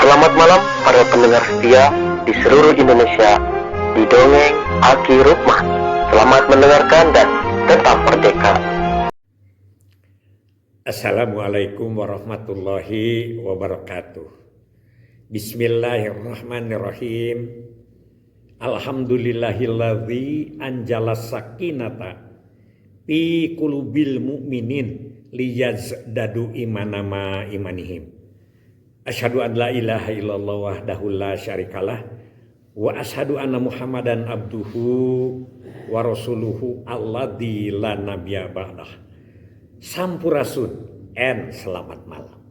Selamat malam para pendengar setia di seluruh Indonesia di Dongeng Aki Rukman. Selamat mendengarkan dan tetap merdeka. Assalamualaikum warahmatullahi wabarakatuh. Bismillahirrahmanirrahim. Alhamdulillahilladzi anjalas sakinata fi qulubil mu'minin liyazdadu imanama imanihim. Asyhadu an la ilaha illallah wahdahu la syarikalah wa asyhadu anna Muhammadan abduhu wa rasuluhu alladzi la nabiyya ba'dah. Sampurasun and selamat malam.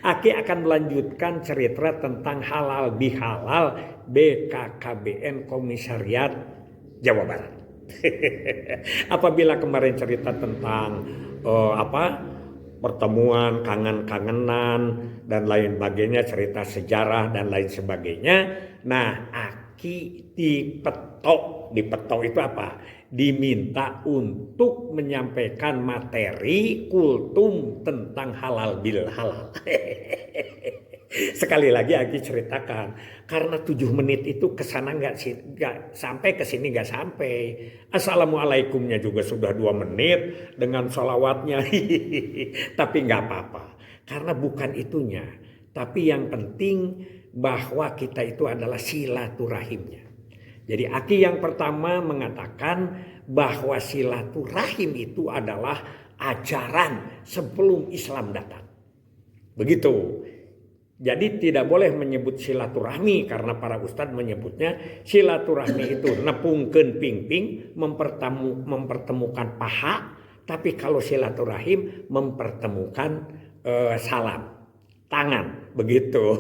Aki akan melanjutkan cerita tentang halal bihalal BKKBN Komisariat Jawa Barat. Apabila kemarin cerita tentang pertemuan, kangen-kangenan dan lain sebagainya, cerita sejarah dan lain sebagainya. Nah, Aki dipetok itu apa? Diminta untuk menyampaikan materi kultum tentang halal bil halal. Sekali lagi Aki ceritakan, karena 7 menit itu kesana nggak sampai, kesini nggak sampai. Assalamualaikumnya juga sudah 2 menit dengan sholawatnya. Tapi nggak apa-apa, karena bukan itunya. Tapi yang penting bahwa kita itu adalah silaturahimnya. Jadi Aki yang pertama mengatakan bahwa silaturahim itu adalah ajaran sebelum Islam datang. Begitu. Jadi tidak boleh menyebut silaturahmi karena para ustadz menyebutnya silaturahmi itu nepungkeun pingping, mempertemukan paha. Tapi kalau silaturahim mempertemukan salam, tangan, begitu.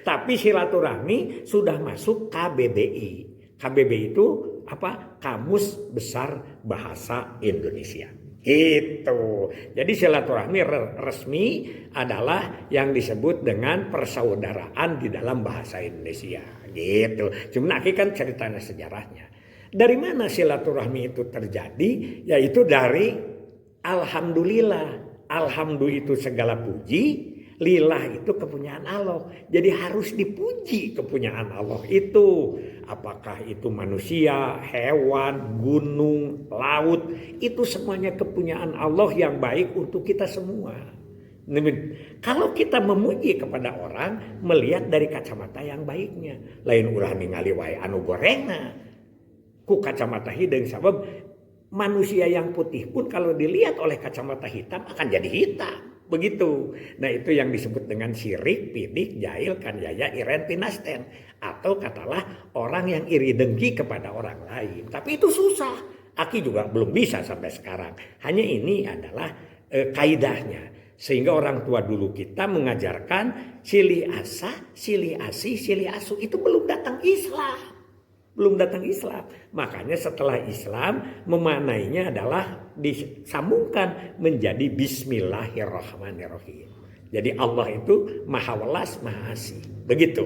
Tapi silaturahmi sudah masuk KBBI. KBBI itu apa? Kamus Besar Bahasa Indonesia. Gitu. Jadi silaturahmi resmi adalah yang disebut dengan persaudaraan di dalam bahasa Indonesia. Gitu. Cuma Aki kan ceritanya sejarahnya. Dari mana silaturahmi itu terjadi? Yaitu dari alhamdulillah. Alhamdulillah itu segala puji. Lillah itu kepunyaan Allah. Jadi harus dipuji kepunyaan Allah itu. Apakah itu manusia, hewan, gunung, laut. Itu semuanya kepunyaan Allah yang baik untuk kita semua. Kalau kita memuji kepada orang, melihat dari kacamata yang baiknya. Lain urang ningali wae anu gorengna. Ku kacamata hideung sabab manusia yang putih pun kalau dilihat oleh kacamata hitam akan jadi hitam. Begitu. Nah itu yang disebut dengan syirik, pidik, jahil, kanjaya, iren, pinasten. Atau katalah orang yang iri dengki kepada orang lain. Tapi itu susah. Aki juga belum bisa sampai sekarang. Hanya ini adalah kaidahnya. Sehingga orang tua dulu kita mengajarkan sili asa, sili asi, sili asu. Itu belum datang Islam. Belum datang Islam. Makanya setelah Islam memaknainya adalah disambungkan menjadi Bismillahirrahmanirrahim. Jadi Allah itu Maha Welas, Maha Asih. Begitu.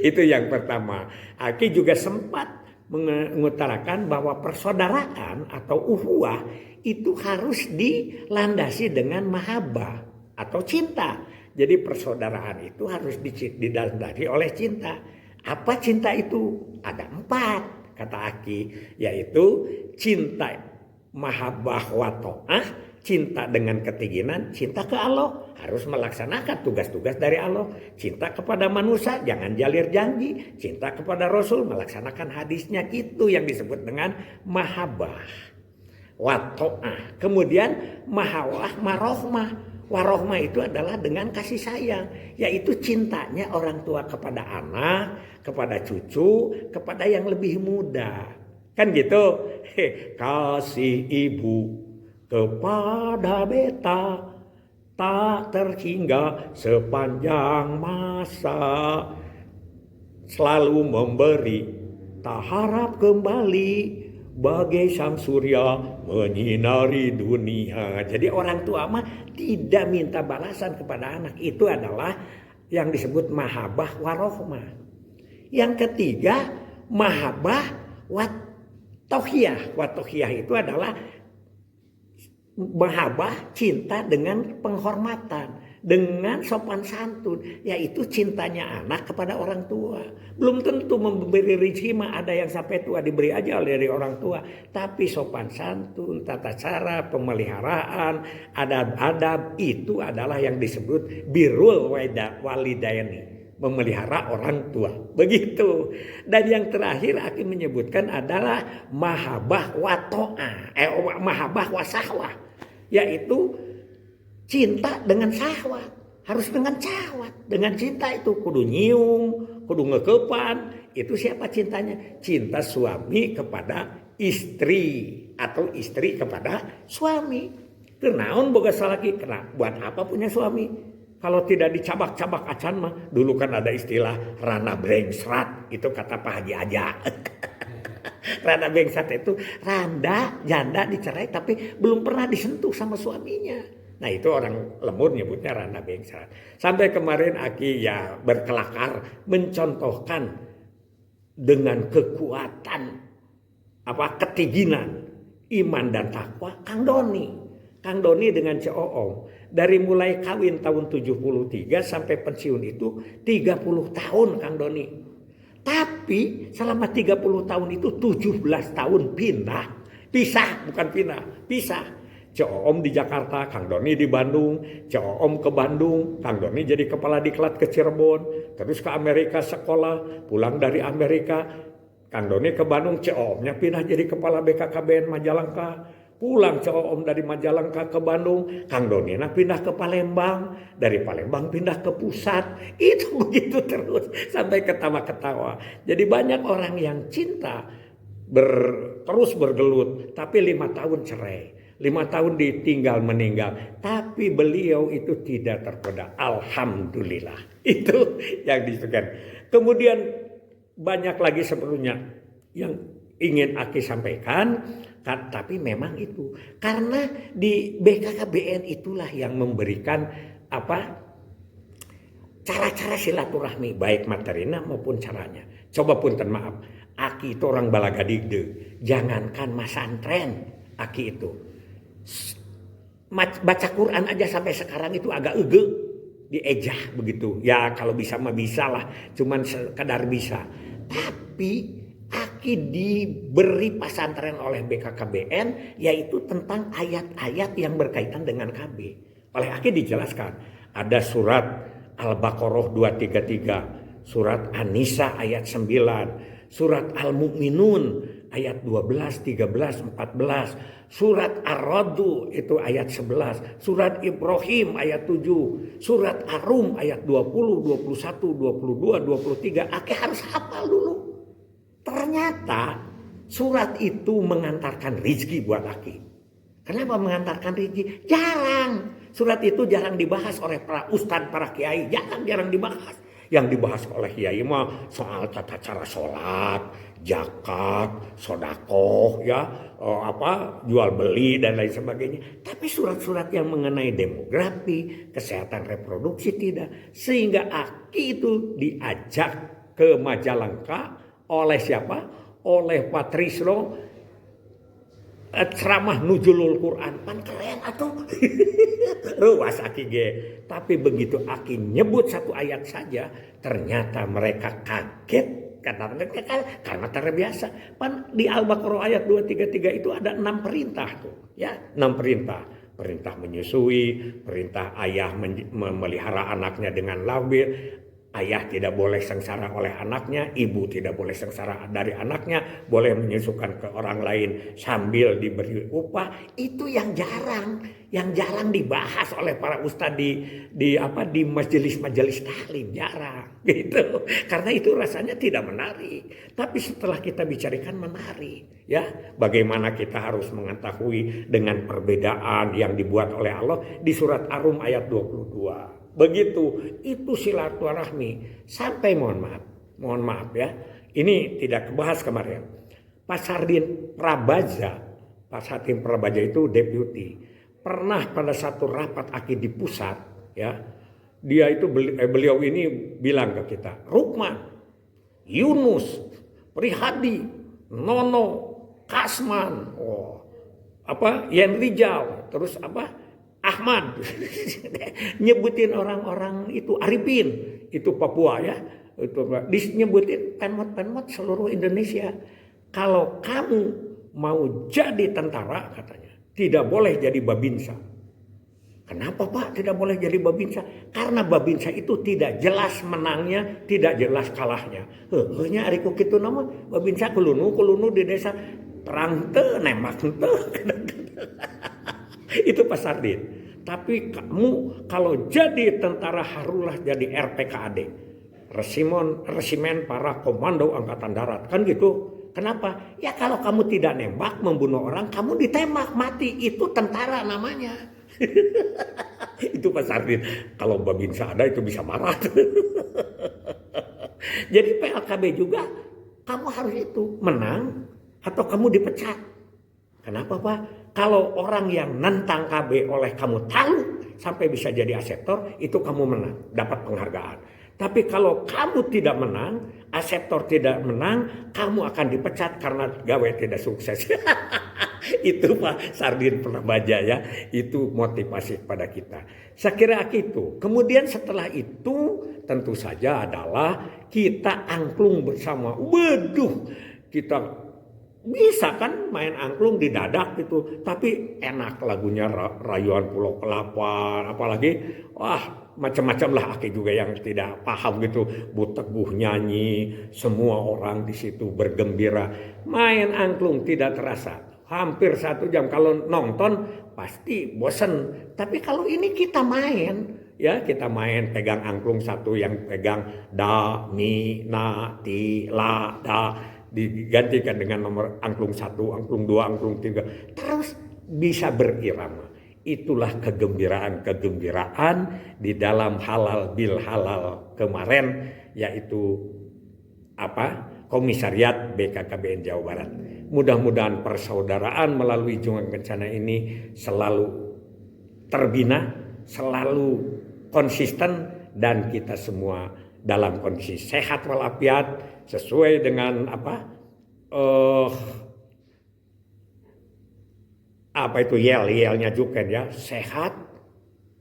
Itu yang pertama. Aki juga sempat mengutarakan bahwa persaudaraan atau uhuwah itu harus dilandasi dengan mahabbah atau cinta. Jadi persaudaraan itu harus dilandasi oleh cinta. Apa cinta itu? Ada 4 kata Aki, yaitu cinta mahabbah wa ta'ah, cinta dengan ketinggian, cinta ke Allah, harus melaksanakan tugas-tugas dari Allah. Cinta kepada manusia, jangan jalir janji. Cinta kepada Rasul, melaksanakan hadisnya, itu yang disebut dengan mahabbah wa ta'ah. Kemudian mahabbah marohmah. Warohmah itu adalah dengan kasih sayang, yaitu cintanya orang tua kepada anak, kepada cucu, kepada yang lebih muda. Kan gitu. Kasih ibu kepada beta tak terhingga sepanjang masa. Selalu memberi, tak harap kembali. Bagai sang surya menyinari dunia. Jadi orang tua mah tidak minta balasan kepada anak. Itu adalah yang disebut mahabbah warohmah. Yang ketiga mahabbah wat tohiyah. Wat tohiyah itu adalah mahabbah, cinta dengan penghormatan, dengan sopan santun, yaitu cintanya anak kepada orang tua. Belum tentu memberi rezeki mah ada yang sampai tua diberi aja dari orang tua, tapi sopan santun, tata cara, pemeliharaan, adab-adab itu adalah yang disebut birrul walidaini, memelihara orang tua. Begitu. Dan yang terakhir Aki menyebutkan adalah mahabbah wa ta'ah, mahabbah wa sahwah, yaitu cinta dengan syahwat. Harus dengan syahwat. Dengan cinta itu kudu nyium, kudu ngekepan. Itu siapa cintanya? Cinta suami kepada istri atau istri kepada suami. Kenaon boga salaki, kena buat apa punya suami? Kalau tidak dicabak-cabak acan mah, dulu kan ada istilah rana brengsrat, itu kata Pak Haji Aja. Rana brengsrat itu randa janda dicerai tapi belum pernah disentuh sama suaminya. Nah itu orang lembur nyebutnya rana brengsrat. Sampai kemarin Aki ya berkelakar mencontohkan dengan kekuatan ketiginan iman dan takwa Kang Doni dengan Ceoom. Dari mulai kawin tahun 73 sampai pensiun itu 30 tahun Kang Doni. Tapi selama 30 tahun itu 17 tahun pisah. Ceoom di Jakarta, Kang Doni di Bandung, Ceoom ke Bandung, Kang Doni jadi kepala diklat ke Cirebon, terus ke Amerika sekolah, pulang dari Amerika, Kang Doni ke Bandung, Ceoomnya pindah jadi kepala BKKBN Majalengka. Pulang Ceoom dari Majalengka ke Bandung, Kang Doni pindah ke Palembang, dari Palembang pindah ke pusat. Itu begitu terus sampai ketawa-ketawa. Jadi banyak orang yang cinta terus bergelut, tapi 5 tahun cerai, 5 tahun ditinggal meninggal. Tapi beliau itu tidak tergoda. Alhamdulillah. Itu yang disebutkan. Kemudian banyak lagi sebelumnya yang ingin Aki sampaikan. Tapi memang itu karena di BKKBN itulah yang memberikan cara-cara silaturahmi baik materinya maupun caranya. Coba punten maaf, Aki itu orang Balagadikde, jangankan masantren, Aki itu baca Quran aja sampai sekarang itu agak diejah begitu. Ya kalau bisa mah bisa lah, cuman sekadar bisa. Tapi Aki diberi pesantren oleh BKKBN yaitu tentang ayat-ayat yang berkaitan dengan KB. Oleh Aki dijelaskan ada surat Al-Baqarah 233, surat An-Nisa ayat 9, surat Al-Mu'minun ayat 12, 13, 14, surat Ar-Radu itu ayat 11, surat Ibrahim ayat 7, surat Ar-Rum ayat 20, 21, 22, 23. Aki harus hafal dulu. Ternyata surat itu mengantarkan rezeki buat Aki. Kenapa mengantarkan rezeki? Jarang. Surat itu jarang dibahas oleh para ustadz, para kiai. Jarang dibahas. Yang dibahas oleh kiai mah soal tata cara sholat, zakat, sodakoh, ya, jual beli dan lain sebagainya. Tapi surat-surat yang mengenai demografi, kesehatan reproduksi tidak. Sehingga Aki itu diajak ke Majalengka oleh siapa? Oleh Patrisno ceramah Nuzulul Quran. Pan keren atuh. Ruas Aki ge. Tapi begitu Aki nyebut satu ayat saja, ternyata mereka kaget karena terbiasa. Pan di Al-Baqarah ayat 233 itu ada 6 perintah tuh, ya, 6 perintah. Perintah menyusui, perintah ayah memelihara anaknya dengan labir. Ayah tidak boleh sengsara oleh anaknya, ibu tidak boleh sengsara dari anaknya, boleh menyusukan ke orang lain sambil diberi upah. Itu yang jarang dibahas oleh para ustadz di majelis-majelis taklim, jarang gitu. Karena itu rasanya tidak menarik. Tapi setelah kita bicarakan menarik, ya. Bagaimana kita harus mengetahui dengan perbedaan yang dibuat oleh Allah di surat Ar-Rum ayat 22. Begitu, itu silaturahmi. Sampai mohon maaf ya, ini tidak kebahas kemarin. Pak Sardin Prabaja itu deputi, pernah pada satu rapat Aki di pusat, ya, beliau ini bilang ke kita, Rukman, Yunus, Prihadi, Nono, Kasman, Yen Rijal, terus apa Ahmad, nyebutin orang-orang itu Arifin, itu Papua ya, itu nyebutin penmot seluruh Indonesia. Kalau kamu mau jadi tentara katanya, tidak boleh jadi babinsa. Kenapa Pak tidak boleh jadi babinsa? Karena babinsa itu tidak jelas menangnya, tidak jelas kalahnya. Hanya ariku kitu nama babinsa kulunu di desa perang teu nembak teu. Itu Pak Sardin. Tapi kamu kalau jadi tentara harulah jadi RPKAD. Resimen para komando angkatan darat. Kan gitu. Kenapa? Ya kalau kamu tidak nembak membunuh orang, kamu ditembak mati. Itu tentara namanya. Itu Pak Sardin. Kalau babinsa ada itu bisa marah. Jadi PLKB juga kamu harus itu menang atau kamu dipecat. Kenapa Pak? Kalau orang yang nentang KB oleh kamu tahu sampai bisa jadi aseptor, itu kamu menang, dapat penghargaan. Tapi kalau kamu tidak menang, aseptor tidak menang, kamu akan dipecat karena gawe tidak sukses. Itu Pak Sardin pernah baca ya, itu motivasi kepada kita. Saya kira itu. Kemudian setelah itu tentu saja adalah kita angklung bersama. Waduh, kita bisa kan main angklung di dadak gitu, tapi enak lagunya rayuan Pulau Kelapa, apalagi wah macam-macam lah Aki juga yang tidak paham gitu, buteguh nyanyi, semua orang di situ bergembira, main angklung tidak terasa, hampir 1 jam. Kalau nonton pasti bosen, tapi kalau ini kita main, ya kita main pegang angklung satu yang pegang da, mi, na, ti, la, da, digantikan dengan nomor angklung 1, angklung 2, angklung 3, terus bisa berirama. Itulah kegembiraan di dalam halal bil halal kemarin, yaitu apa? Komisariat BKKBN Jawa Barat. Mudah-mudahan persaudaraan melalui Junjungan Kencana ini selalu terbina, selalu konsisten, dan kita semua dalam kondisi sehat walafiat sesuai dengan apa itu yelnya juga ya, sehat,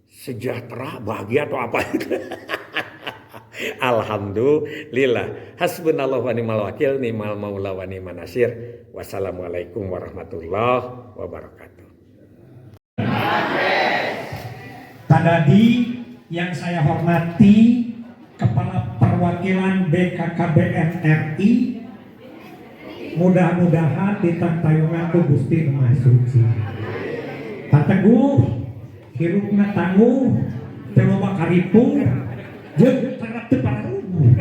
sejahtera, bahagia atau apa itu. Alhamdulillah. Hasbunallahu wa ni'mal wakil, ni'mal maula wa ni'man nasir. Wassalamualaikum warahmatullahi wabarakatuh. Pak Dadi yang saya hormati, Kepala Perwakilan BKKBN RI, mudah-mudahan di tantayungan ku Gusti Maha Suci. Pak Teguh, hirupna tangguh, teloba karipung, jeung para teu pararugu.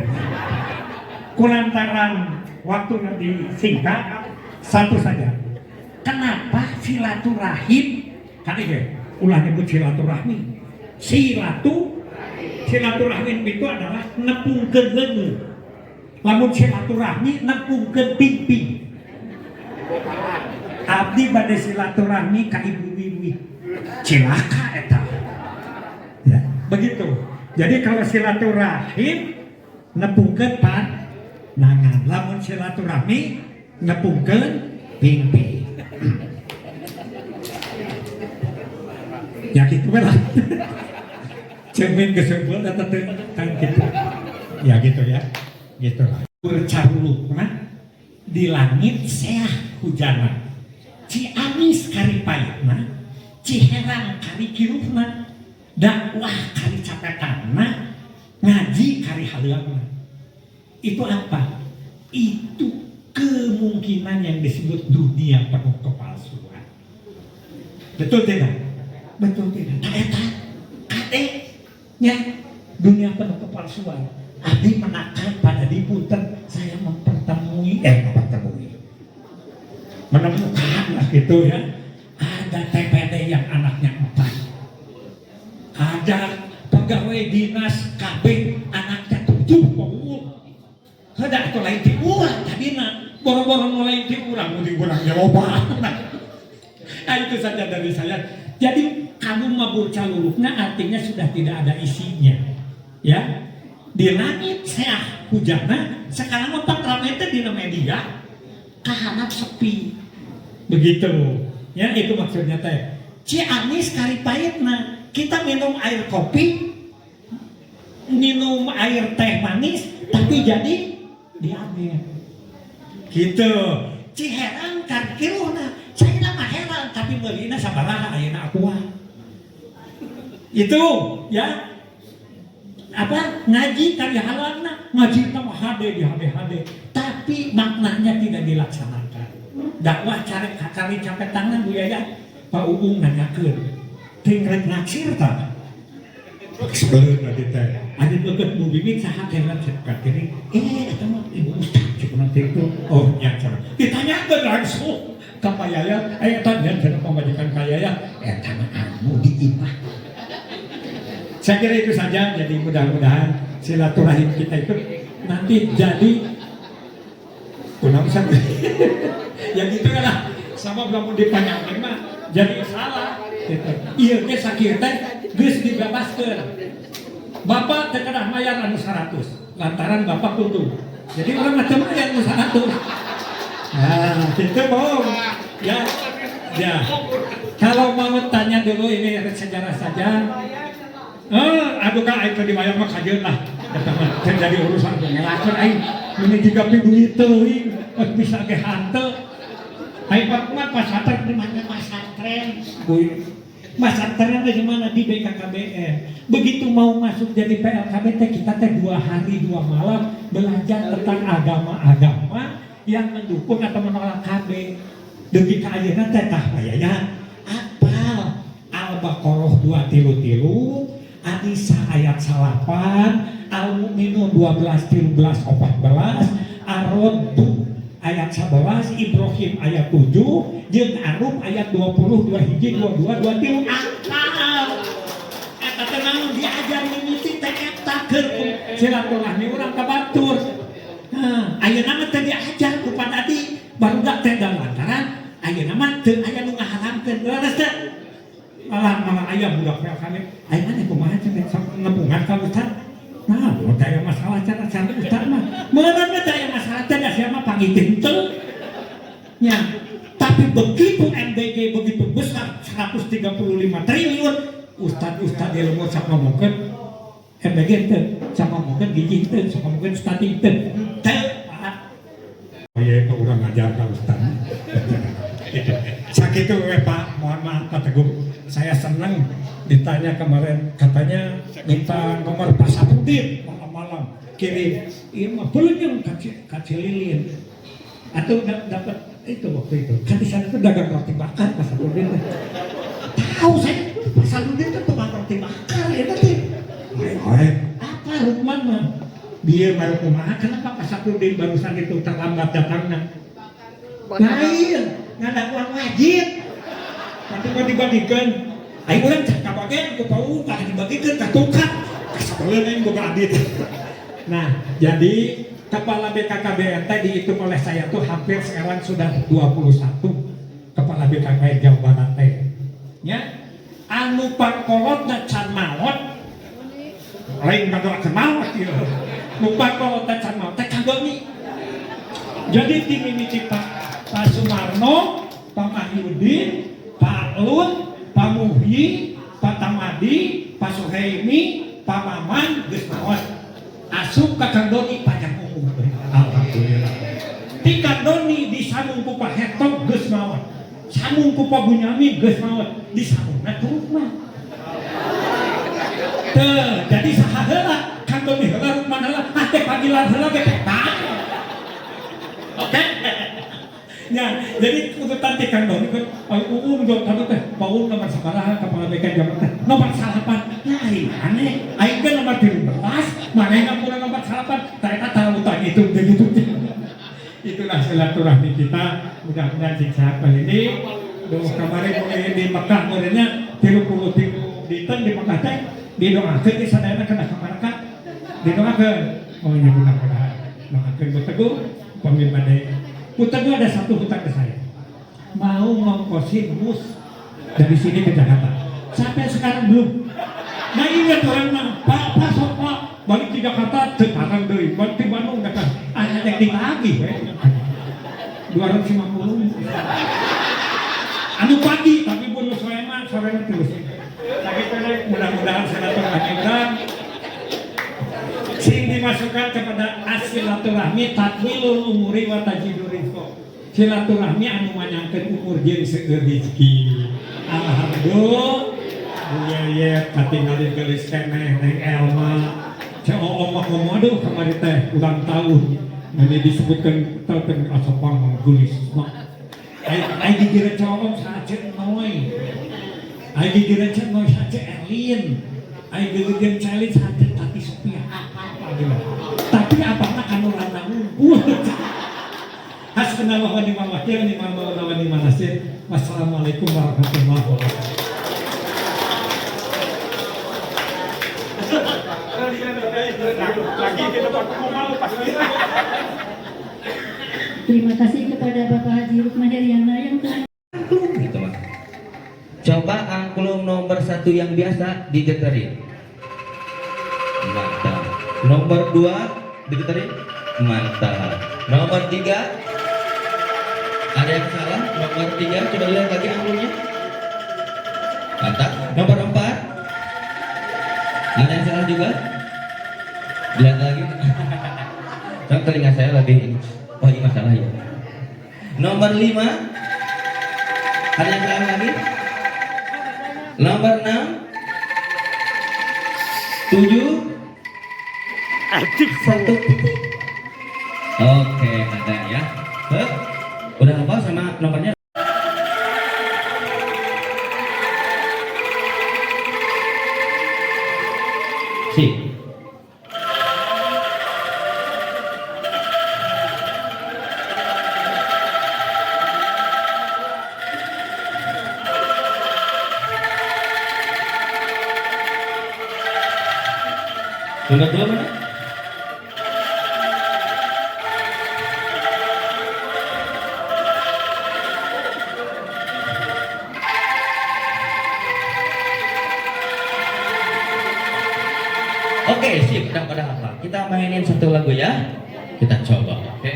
Kulantaran waktu nanti singkat, satu saja. Kenapa silaturahim? Kan ini ulah nyebut silaturahmi. Silaturahmi itu adalah nepungkeun leungeun. Lamun silaturahmi nepungkeun pimpin. Abdi bade silaturahmi ka ibu wiwi. Cilaka eta. Ya, begitu. Jadi kalau silaturahim nepungkeun pandangan. Lamun silaturahmi nepungkeun pimpin. Ya gitu lah. Cermin kesebut atau kan gitu. Ya gitu ya. Gitu lah. Bercarulukna di langit seah hujana. Ciamis kari payutna, Ciherang kari kirupna, dakwah kari capetanna, ngaji kari haleungna. Itu apa? Itu kemungkinan yang disebut dunia penuh kepalsuan. Betul tidak? Betul tidak? Tak eta, kate nya dunia penuh kepalsuan. Abdi menakar pada dipunten, saya menemukan lah gitu ya. Ada TPD yang anaknya 4, ada pegawai dinas KB anaknya 7. Ada atau lain di urang tadina, boro-boro mulai di urang, di urangnya loba. Nah itu saja dari saya. Jadi kamu mabur calurukna artinya sudah tidak ada isinya, ya. Di langit seah hujana, sekarang 4 meter di media, kahanap sepi, begitu. Ya itu maksudnya teh. Ciamis kari pahitna. Kita minum air kopi, minum air teh manis, tapi jadi diabetes. Gitu. Ciherang kan kiruhna. Saya nama heran, tapi meulina sabaraha ayeuna aqua. Itu ya. Apa ngaji kali halangna, ngaji mah hade di hade, tapi maknanya tidak dilaksanakan. Dakwah cari kali capek tangan Bu Yaya, Pak Uung nanyakeun, teu rek naksir ta? Sebelum nanti teh, ada deket Bu Bibi saha kelan cepat kiri, eta mah Ibu Ustaz cuma itu, oh nyata. Ditanyakeun langsung ka Pak Yaya, eta nya cenah pamajikan ka Yaya, eta mah anu diimah. Saya kira itu saja, jadi mudah-mudahan silaturahim kita itu nanti jadi kunang saja. Ya gitu kan, sama belum dipanjangin mah jadi salah. Gitu. Iya ke sakit teh geus dibebaskeun. Bapak teh kedah mayar anu 100, lantaran bapak kudu. Jadi orang macam mayar anu 100. Nah, gitu bohong. Ya. Ya. Kalau mau tanya dulu ini sejarah saja. Aduh kak, aing tadi bayar mah kajeun lah. Jadi urusan ngelakeun aing. Ini juga duit teuing, bisa ge hanteu. Aing mah pasantren di mana pasantren? Pasantren di mana di BKKBN. Begitu mau masuk jadi PLKBT kita teh 2 hari 2 malam belajar tentang agama-agama yang mendukung atau menolak KB. Demi ka ayeuna teh tah bayaya apal Al-Baqarah 2 Anisa ayat 8, Al-Mu'minun 12, 14, 14, Ar-Radd ayat 11, Ibrahim ayat 7, jeung Arum ayat 20, 21, 22, 23 akal. Eta teh naon diajar mimiti teh eta keur silaturahmi urang ka batur. Ayeuna mah teh diajar ku padadi barudak teh lantaran ayeuna mah teu aya nu ngaharamkeun leres teh. Malah ayah budak kami, ayah mana kumaha cenah ngepungan ka Ustaz. Nah, mau daya masalah cara Ustaz mah. Meunang daya masalah teh da sia mah pangiting teu. Nya, tapi begitu MBG begitu besar 135 triliun, Ustaz ilmu sak ngomongkeun MBG teu, sak ngomongkeun gigi teu, sak ngomongkeun stati teu. Teu, Pak. Aya ka urang ngajar ka Ustaz. Sakitu we Pak, mohon maaf Pak Teguh. Saya senang ditanya kemarin, katanya minta nomor Pak Sapudin malam-malam kirim. Iya mah belum kacil lilin. Atau dapat itu waktu itu. Kan di sana tuh dagang roti bakar Pak Sapudin. Tahu saya Pak Sapudin itu tukang roti bakar ya tadi. Apa Lukman mah? Dia baru kumaha, kenapa Pak Sapudin barusan itu terlambat datangnya? Lain, nggak ada uang wajib. Nanti mau dibagikan, ayo orang cakap bagian, aku tahu kalau dibagikan tak tukar, kasih yang gue adit. Nah, jadi kepala BKKBN tadi dihitung oleh saya tuh hampir sekarang sudah 21 kepala BKKBN Jawa Barat teh. Ya, anu pangkolot dan can maot, lain nggak maot ya. Nu pangkolot dan can maot teh kagak nih. Jadi dimiliki Pak Sumarno, Pak Mahyudin, Pak Lun, Pak Muhyi, Pak Tamadi, Pak Suhaimi, Pak Maman, geus maot. Asup ka Kang Doni panjang umur. Alhamdulillah. Ti Kang Doni disambung ku Pak Hetok geus maot. Sambung ku Pak Bunyamin geus maot. Disambungna ku mah. Teu, jadi saha heula? Kang Doni heula Rukman heula, teh panggilan heula ge teh. Oke. Ya, jadi urutan ti Kang Doni kan jauh tadi teh, Paul nomor sabaraha kepala BK Jawa Barat. Nomor 8. Nah, aneh. Aing kan nomor 13, manehna kurang nomor 8. Eta tahu utang itu begitu. Itulah silaturahmi kita. Mudah-mudahan siksa kali ini kemarin di Mekah meureunnya 33 dinten di Mekah teh didoakeun di sadayana kana masyarakat. Didoakeun. Oh iya mudah-mudahan. Doakeun Teguh pemimpin badai. Teguh ada satu hutang ke saya, mau ngongkosin bus dari sini ke Jakarta. Sampai sekarang belum. Nah ingat orang mah, Pak sok Pak balik ke Jakarta, sekarang dari balik ke Bandung dekat. Ada yang lagi, 250. Anu pagi, tapi pun saya mah sore dimasukkan kepada silaturahmi tatwilul umuri wa tajidur rizqa. Silaturahmi anu manyangkeun umur jeung seueur rezeki. Alhamdulillah. Iya katingali geus keneh Neng Elma. Ceo mah komodo kamari teh ulang tahun. Ini disebutkan tentang asapang gulis mah. Ai dikira cowok saja noy. Ai dikira noy saja Erlin. Ai dikira Celin saja Tati Sophia. Tapi apakah kanu rana unggul? Hasbunallahu wa ni'mal wakil, ni'mal maula wa ni'mal nasir. Wassalamualaikum warahmatullahi wabarakatuh. Terima kasih kepada Bapak Haji Rukman Heriana yang telah gitu mah. Coba angklung nomor 1 yang biasa digeterin. Mantap. Nomor 2 digeterin. Mantap. Nomor 3 ada yang salah. Nomor 3 coba lihat lagi angklungnya. Mantap. Nomor 4 ada yang salah juga. Lihat lagi. Tapi telinga saya lebih ini. Oh ini masalah ya. Nomor 5 ada yang salah lagi. Nomor 6 7 1 titik. Oke ada ya. Udah hafal sama nomornya? Sip. Nomor 2 mana? Oke, sip, udah pada hafal. Kita mainin satu lagu ya. Kita coba, oke.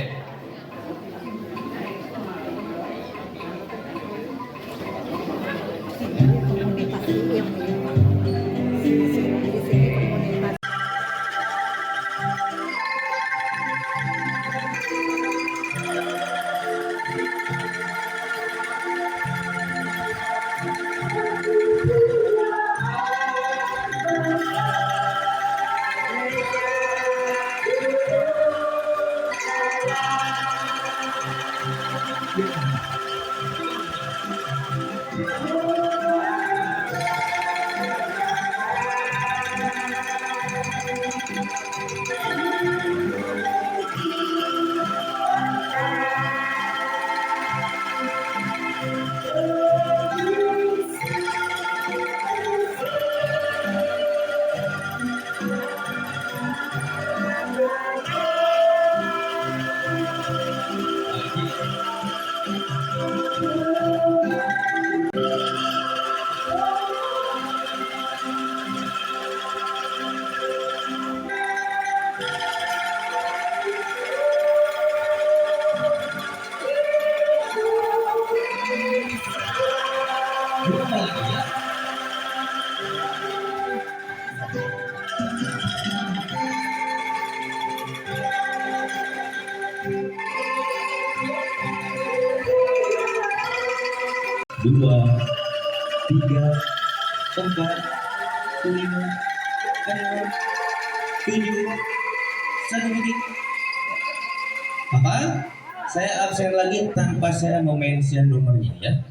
Dua, tiga, empat, lima, enam, tujuh, 1 menit. Apa? Saya absen lagi tanpa saya mention nomornya ya.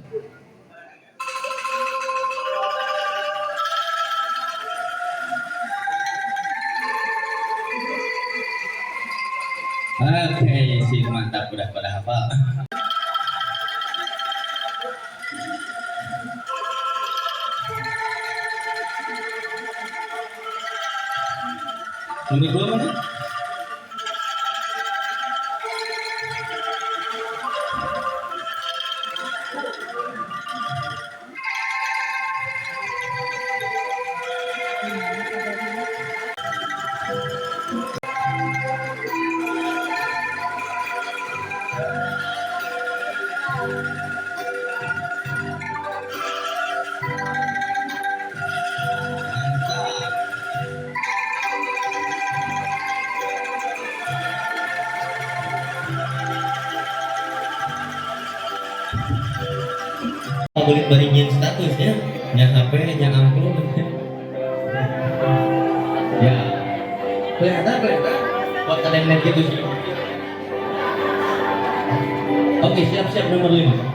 Oke, sih mantap, udah pada hafal. Nomor 2 mana? Kulit baringin statusnya, nya HP, nya angklung. Ya, kelihatan. Buat kalian lihat gitu sih. Oke, siap-siap nomor 5.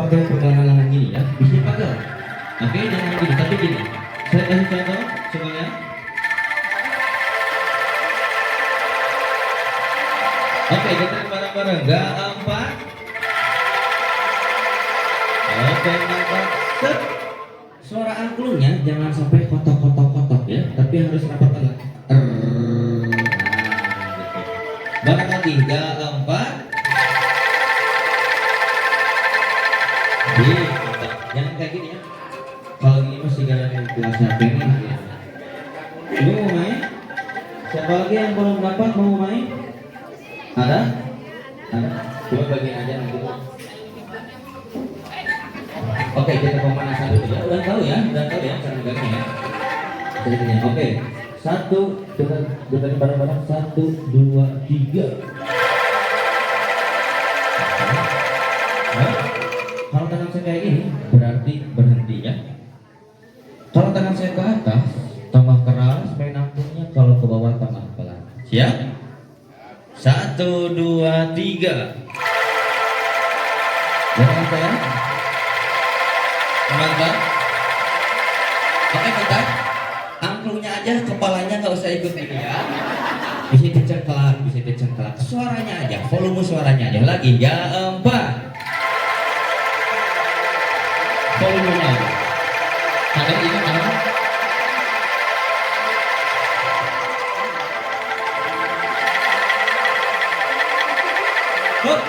Pakai perlahan-lahan gini ya, bisa pakai. Oke, jangan gini, tapi gini. Saya kasih contoh semuanya. Oke, kita bareng-bareng. Gak empat. Oke, mantap. Set. Suara angklungnya jangan sampai kotok-kotok ya, tapi harus rapat agak. Barang lagi, gak empat. Jangan kayak gini ya. Kalau gini masih gara kelas HP ini. Ibu mau main? Siapa lagi yang belum dapat mau main? Ada? Ada. Coba bagiin aja nanti. Oke, kita pemanasan dulu ya. Udah tahu ya cara megangnya ya. Ceritanya. Oke. 1, kita bareng-bareng. 1, 2, 3. Kalau tangan saya kayak gini berarti berhenti ya. Kalau tangan saya ke atas tambah keras main angklungnya, kalau ke bawah tambah pelan. Siap? 1, 2, 3. Jangan saya. Mantap. Oke, bentar. Angklungnya aja, kepalanya nggak usah ikut ini ya. Bisa dicengkelak. Suaranya aja, volume suaranya aja. Lagi ya 4. Volumenya ada ini kan? Loh,